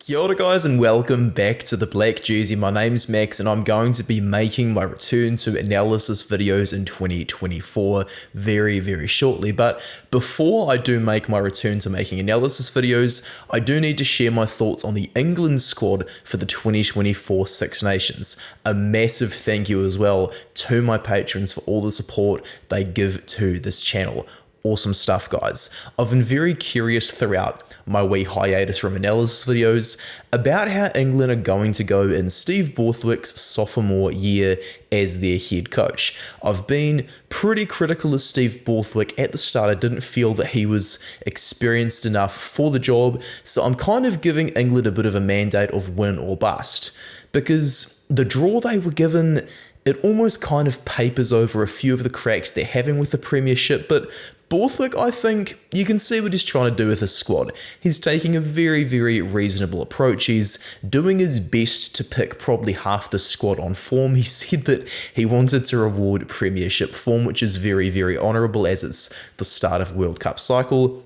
Kia ora guys and welcome back to the Black Jersey. My name's Max and I'm going to be making my return to analysis videos in 2024 very shortly. But before I do make my return to making analysis videos, I do need to share my thoughts on the England squad for the 2024 Six Nations. A massive thank you as well to my patrons for all the support they give to this channel. Awesome stuff, guys. I've been very curious throughout my wee hiatus from analysis videos about how England are going to go in Steve Borthwick's sophomore year as their head coach. I've been pretty critical of Steve Borthwick at the start. I didn't feel that he was experienced enough for the job, so I'm kind of giving England a bit of a mandate of win or bust, because the draw they were given, it almost kind of papers over a few of the cracks they're having with the Premiership. But Borthwick, I think you can see what he's trying to do with his squad. He's taking a very reasonable approach. He's doing his best to pick probably half the squad on form. He said that he wanted to reward Premiership form, which is very honourable as it's the start of World Cup cycle.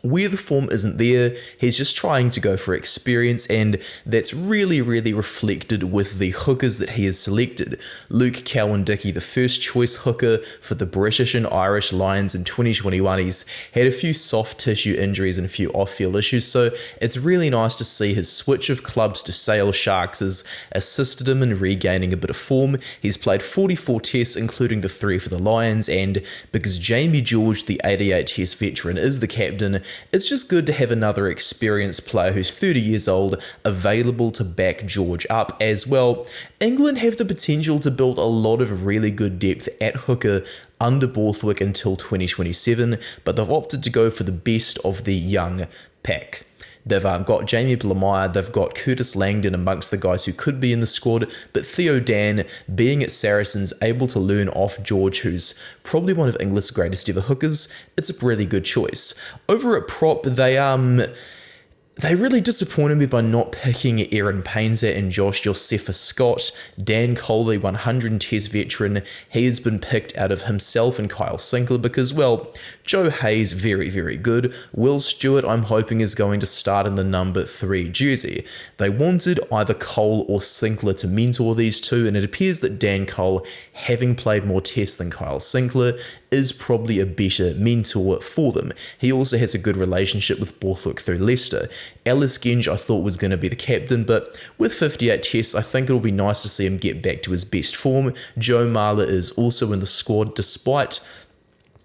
Where the form isn't there, he's just trying to go for experience, and that's really reflected with the hookers that he has selected. Luke Cowan-Dickie, the first choice hooker for the British and Irish Lions in 2021, he's had a few soft tissue injuries and a few off-field issues, so it's really nice to see his switch of clubs to Sale Sharks has assisted him in regaining a bit of form. He's played 44 tests, including the 3 for the Lions, and because Jamie George, the 88 test veteran, is the captain, it's just good to have another experienced player who's 30 years old available to back George up as well. England have the potential to build a lot of really good depth at hooker under Borthwick until 2027, but they've opted to go for the best of the young pack. They've got Jamie Blamire, they've got Curtis Langdon amongst the guys who could be in the squad, but Theo Dan, being at Saracens, able to learn off George, who's probably one of England's greatest ever hookers, it's a really good choice. Over at prop, they really disappointed me by not picking Aaron Painter and Josh Josephus-Scott. Dan Cole, the 100 test veteran, he has been picked out of himself and Kyle Sinclair because, well, Joe Hayes, very good. Will Stewart, I'm hoping, is going to start in the number 3 jersey. They wanted either Cole or Sinclair to mentor these two, and it appears that Dan Cole, having played more tests than Kyle Sinclair, is probably a better mentor for them. He also has a good relationship with Borthwick through Leicester. Ellis Genge I thought was going to be the captain, but with 58 tests, I think it'll be nice to see him get back to his best form. Joe Marler is also in the squad, despite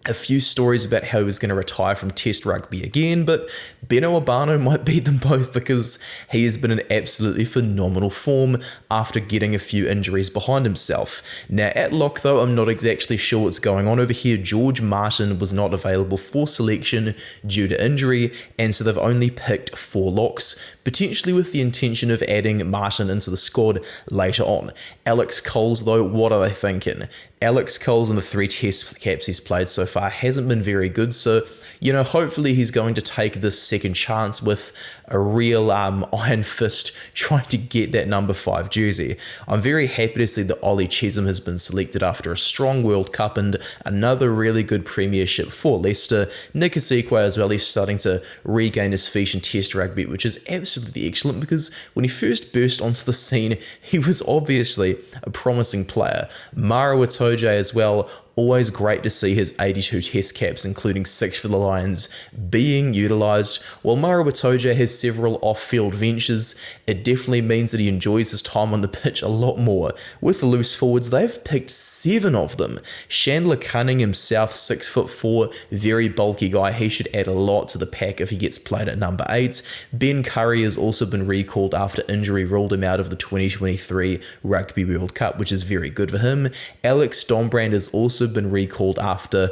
a few stories about how he was going to retire from Test rugby again, but Beno Urbano might beat them both because he has been in absolutely phenomenal form after getting a few injuries behind himself. Now at lock though, I'm not exactly sure what's going on over here. George Martin was not available for selection due to injury, and so they've only picked 4 locks, potentially with the intention of adding Martin into the squad later on. Alex Coles though, what are they thinking? Alex Coles in the 3 test caps he's played so far hasn't been very good, so hopefully he's going to take this second chance with a real iron fist trying to get that number 5 jersey. I'm very happy to see that Ollie Chesham has been selected after a strong World Cup and another really good premiership for Leicester. Nick Asikwe as well, he's starting to regain his feet in test rugby, which is absolutely excellent because when he first burst onto the scene, he was obviously a promising player. Mara Watoje as well, always great to see his 82 test caps, including 6 for the Lions, being utilised. While Mara Watoje has several off-field ventures, it definitely means that he enjoys his time on the pitch a lot more. With the loose forwards, they've picked 7 of them. Chandler Cunning himself, 6'4", very bulky guy. He should add a lot to the pack if he gets played at number 8. Ben Curry has also been recalled after injury ruled him out of the 2023 Rugby World Cup, which is very good for him. Alex Dombrand has also been recalled after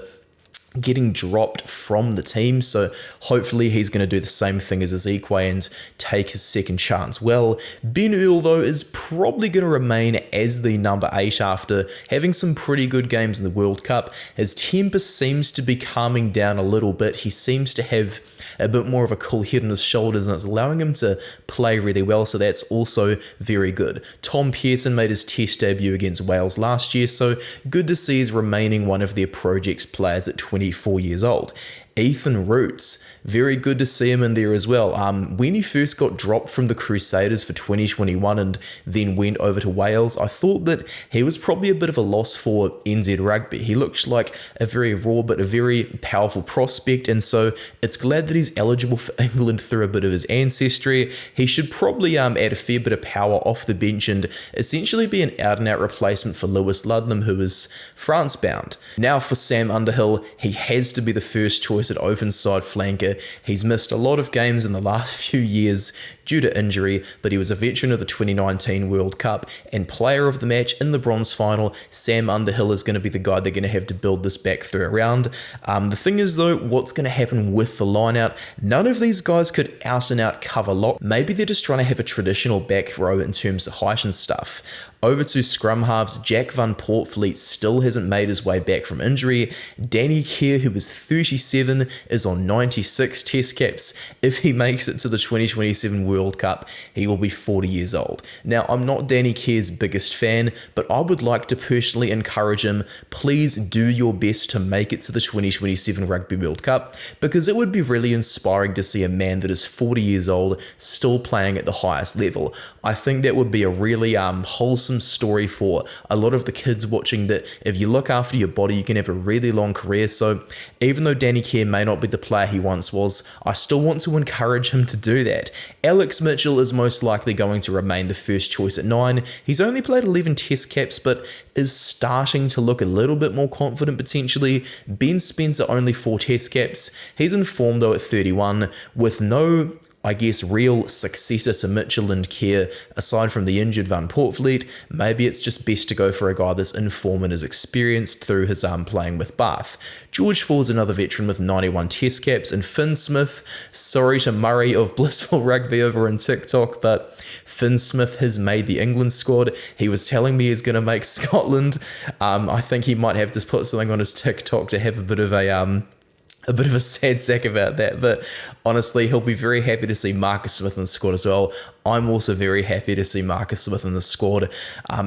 getting dropped from the team, so hopefully he's going to do the same thing as Asikwe and take his second chance. Well, Ben Earl though is probably going to remain as the number 8 after having some pretty good games in the World Cup. His temper seems to be calming down a little bit. He seems to have a bit more of a cool head on his shoulders, and it's allowing him to play really well, so that's also very good. Tom Pearson made his test debut against Wales last year, so good to see he's remaining one of their project's players at 24 years old. Ethan Roots, very good to see him in there as well. When he first got dropped from the Crusaders for 2021 and then went over to Wales, I thought that he was probably a bit of a loss for NZ Rugby. He looks like a very raw but a very powerful prospect, and so it's glad that he's eligible for England through a bit of his ancestry. He should probably add a fair bit of power off the bench and essentially be an out-and-out replacement for Lewis Ludlam, who is France-bound. Now for Sam Underhill, he has to be the first choice at open side flanker. He's missed a lot of games in the last few years due to injury, but he was a veteran of the 2019 World Cup and player of the match in the bronze final. Sam Underhill is going to be the guy they're going to have to build this back through around. The thing is though, what's going to happen with the line out? None of these guys could out and out cover lock. Maybe they're just trying to have a traditional back row in terms of height and stuff. Over to scrum halves, Jack van Poortvliet still hasn't made his way back from injury. Danny Kerr, who was 37, is on 96 test caps. If he makes it to the 2027 World Cup, he will be 40 years old. Now, I'm not Danny Kerr's biggest fan, but I would like to personally encourage him, please do your best to make it to the 2027 Rugby World Cup, because it would be really inspiring to see a man that is 40 years old still playing at the highest level. I think that would be a really wholesome story for a lot of the kids watching, that if you look after your body, you can have a really long career. So even though Danny Kerr may not be the player he once was, I still want to encourage him to do that. Alex Mitchell is most likely going to remain the first choice at 9. He's only played 11 test caps, but is starting to look a little bit more confident potentially. Ben Spencer only 4 test caps. He's in form though at 31 with no real successor to Mitchell and Kerr, aside from the injured Van Poortvliet. Maybe it's just best to go for a guy that's in form and is experienced through his playing with Bath. George Ford's another veteran with 91 test caps, and Finn Smith, sorry to Murray of Blissful Rugby over on TikTok, but Finn Smith has made the England squad. He was telling me he's going to make Scotland. I think he might have to put something on his TikTok to have a bit of a sad sack about that, but honestly, he'll be very happy to see Marcus Smith in the squad as well. I'm also very happy to see Marcus Smith in the squad.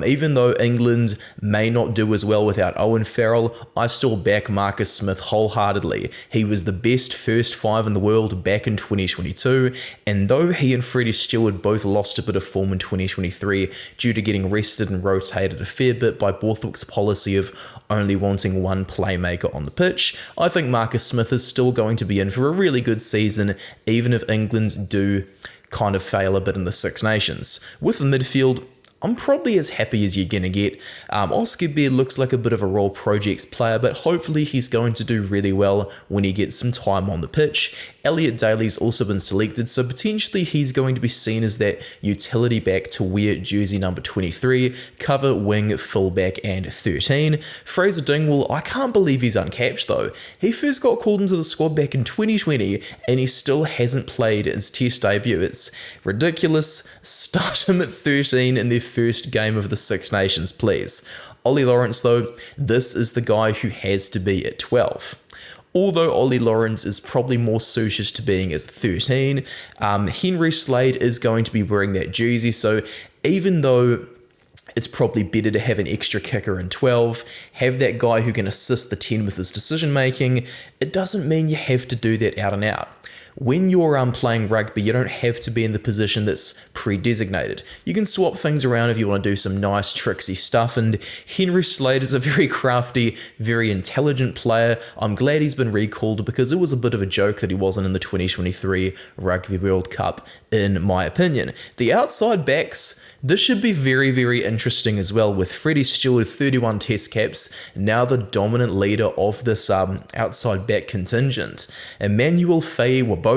Even though England may not do as well without Owen Farrell, I still back Marcus Smith wholeheartedly. He was the best first 5 in the world back in 2022, and though he and Freddie Stewart both lost a bit of form in 2023 due to getting rested and rotated a fair bit by Borthwick's policy of only wanting one playmaker on the pitch, I think Marcus Smith is still going to be in for a really good season, even if England do kind of fail a bit in the Six Nations. With the midfield, I'm probably as happy as you're going to get. Oscar Beard looks like a bit of a role projects player, but hopefully he's going to do really well when he gets some time on the pitch. Elliot Daly's also been selected, so potentially he's going to be seen as that utility back to wear jersey number 23, cover, wing, fullback, and 13. Fraser Dingwall, I can't believe he's uncapped though. He first got called into the squad back in 2020, and he still hasn't played his test debut. It's ridiculous. Start him at 13 in their first game of the Six Nations, please. Ollie Lawrence though, this is the guy who has to be at 12. Although Ollie Lawrence is probably more suited to being as 13, Henry Slade is going to be wearing that jersey, so even though it's probably better to have an extra kicker in 12, have that guy who can assist the 10 with his decision making, it doesn't mean you have to do that out and out. When you're playing rugby, you don't have to be in the position that's pre-designated. You can swap things around if you want to do some nice tricksy stuff, and Henry Slade is a very crafty, very intelligent player. I'm glad he's been recalled because it was a bit of a joke that he wasn't in the 2023 Rugby World Cup, in my opinion. The outside backs, this should be very, very interesting as well, with Freddie Stewart 31 test caps, now the dominant leader of this outside back contingent. Emmanuel Faye-Waboso,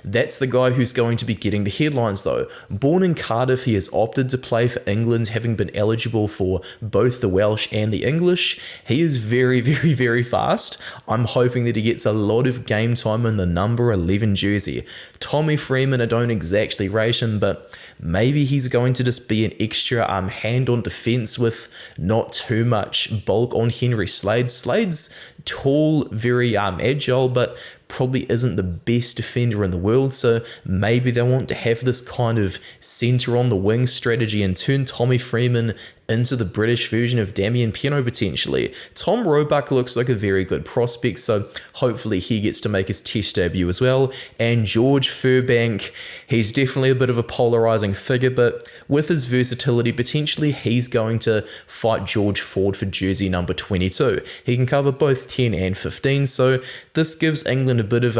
that's the guy who's going to be getting the headlines though. Born in Cardiff, he has opted to play for England, having been eligible for both the Welsh and the English. He is very, very, very fast. I'm hoping that he gets a lot of game time in the number 11 jersey. Tommy Freeman, I don't exactly rate him, but maybe he's going to just be an extra hand on defense with not too much bulk on Henry Slade. Slade's tall, very agile, but probably isn't the best defender in the world, so maybe they want to have this kind of center on the wing strategy and turn Tommy Freeman into the British version of Damien Penaud potentially. Tom Roebuck looks like a very good prospect, so hopefully he gets to make his test debut as well. And George Furbank, he's definitely a bit of a polarizing figure, but with his versatility, potentially he's going to fight George Ford for jersey number 22. He can cover both 10 and 15, so this gives England a bit of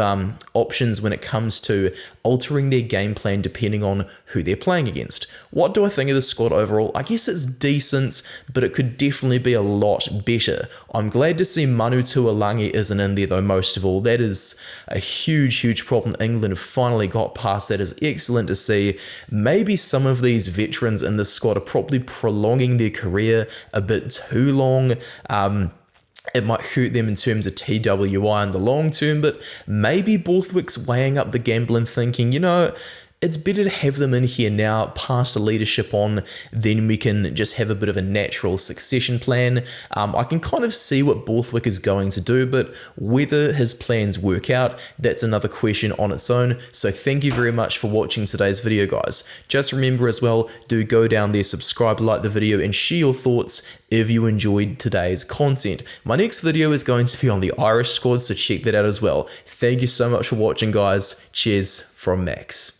options when it comes to altering their game plan depending on who they're playing against. What do I think of the squad overall? I guess it's decent, but it could definitely be a lot better. I'm glad to see Manu Tuolangi isn't in there though, most of all. That is a huge problem. England have finally got past that. Is excellent to see. Maybe some of these veterans in this squad are probably prolonging their career a bit too long. It might hurt them in terms of TWI in the long term, but maybe Borthwick's weighing up the gamble and thinking, you know, it's better to have them in here now, pass the leadership on, then we can just have a bit of a natural succession plan. I can kind of see what Borthwick is going to do, but whether his plans work out, that's another question on its own. So thank you very much for watching today's video, guys. Just remember as well, do go down there, subscribe, like the video, and share your thoughts if you enjoyed today's content. My next video is going to be on the Irish squad, so check that out as well. Thank you so much for watching, guys. Cheers from Max.